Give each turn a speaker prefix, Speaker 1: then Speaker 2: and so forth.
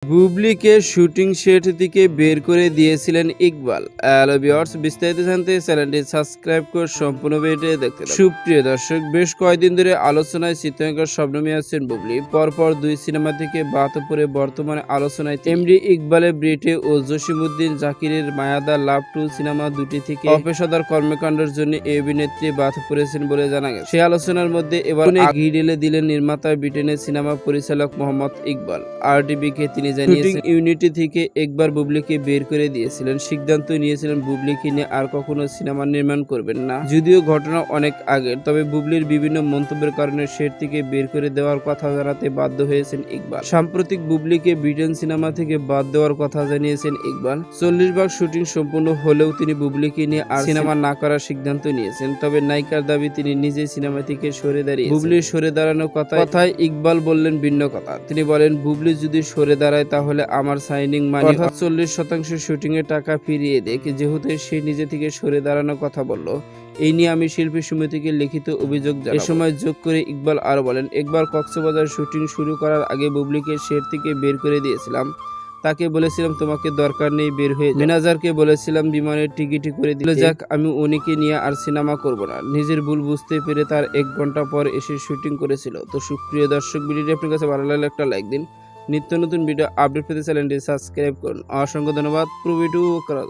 Speaker 1: বুবলিকে shooting set থেকে বের করে দিয়েছিলেন ইকবাল। হ্যালো ভিউয়ার্স, বিস্তারিত জানতে চ্যানেলটি সাবস্ক্রাইব করে সম্পূর্ণ ভিডিও দেখতে থাকুন। সুপ্রিয় দর্শক, বেশ কয়েকদিন ধরে আলোচনায় চিত্রনায়িকা শবনমী আছেন বুবলি। পরপর দুই সিনেমা থেকে বাদ পড়ে বর্তমানে আলোচনায় এমডি ইকবালের ব্রিটে ও জসিমউদ্দিন জাকিরের মায়াদা লাভ 2 সিনেমা দুটি থেকে অপেশাদার কর্মকাণ্ডের জন্য এই অভিনেত্রী বাদ পড়েছেন বলে জানা গেছে। সেই আলোচনার মধ্যে এবার ঘি ঢেলে দিলেন নির্মাতা ব্রিটেনের সিনেমা পরিচালক মোহাম্মদ ইকবাল। আরটিভিকে তিনি জানিয়েছেন, ইউনিটি থেকে একবার বুবলিকে বের করে দিয়েছিলেন, সিদ্ধান্ত নিয়েছিলেন বুবলিকে নিয়ে আর কখনো সিনেমা নির্মাণ করবেন না। যদিও ঘটনা অনেক আগের, তবে বুবলির বিভিন্ন মন্তব্যের কারণে সেট থেকে বের করে দেওয়ার কথা জানাতে বাধ্য হয়েছেন ইকবাল। সাম্প্রতিক বুবলিকে ব্রিটেন সিনেমা থেকে বাদ দেওয়ার কথা জানিয়েছেন ইকবাল। 40 ভাগ শুটিং সম্পূর্ণ হলেও তিনি বুবলিকে নিয়ে আর সিনেমা না করার সিদ্ধান্ত নিয়েছেন। তবে নায়িকার দাবি তিনি নিজেই সিনেমা থেকে সরে দাঁড়িয়ে বুবলির সরে দাঁড়ানোর কথায় ইকবাল বললেন ভিন্ন কথা। তিনি বলেন, বুবলি যদি সরে দাঁড়ায় তাহলে আমার সাইনিং মানি অর্থাৎ 40% শুটিং এর টাকা ফিরিয়ে দেখ, যেহেতু সে নিজে থেকে সরে দাঁড়ানোর কথা বলল। এই নিয়ে আমি শিল্পী সমিতিকে লিখিত অভিযোগ জানাবো। এ সময় যোগ করে ইকবাল আরো বলেন, একবার কক্সবাজার শুটিং শুরু করার আগে বুবলিকে সেট থেকে বের করে দিয়েছিলাম। তাকে বলেছিলাম তোমাকে দরকার নেই, বের হয়ে যাও। ম্যানেজারকে বলেছিলাম বিমানের টিকিটই করে দিলে যাক, আমি উনিকে নিয়ে আর সিনেমা করব না। নিজের ভুল বুঝতে পেরে তার 1 ঘন্টা পর এসে শুটিং করেছিল। তো সুপ্রিয় দর্শক, ভিডিওটি আপনার কাছে ভালো লাগলে একটা লাইক দিন। নিত্য নতুন ভিডিও আপডেট পেতে চ্যানেলটি সাবস্ক্রাইব করুন। অসংখ্য ধন্যবাদ। পুরো ভিডিও করা